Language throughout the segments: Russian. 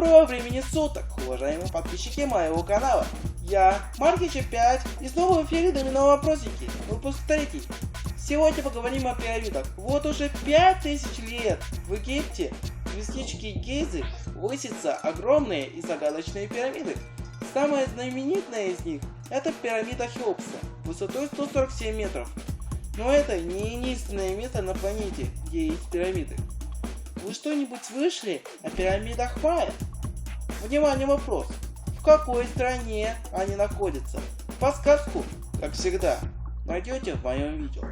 Доброго времени суток, уважаемые подписчики моего канала. Я, Маркича 5, и снова в эфире Домино Вопросики, выпуск 3. Сегодня поговорим о пирамидах. Вот уже 5000 лет в Египте в местечке Гизы высятся огромные и загадочные пирамиды. Самая знаменитая из них – это пирамида Хеопса, высотой 147 метров. Но это не единственное место на планете, где есть пирамиды. Вы что-нибудь слышали о пирамидах Майя? Внимание, вопрос. В какой стране они находятся? Подсказку, как всегда, найдете в моем видео.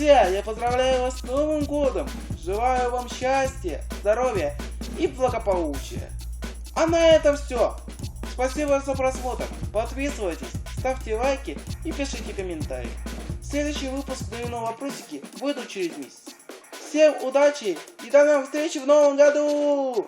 Друзья, я поздравляю вас с Новым годом! Желаю вам счастья, здоровья и благополучия! А на этом все! Спасибо за просмотр, подписывайтесь, ставьте лайки и пишите комментарии. Следующий выпуск Домино Вопросики выйдет через месяц. Всем удачи и до новых встреч в новом году!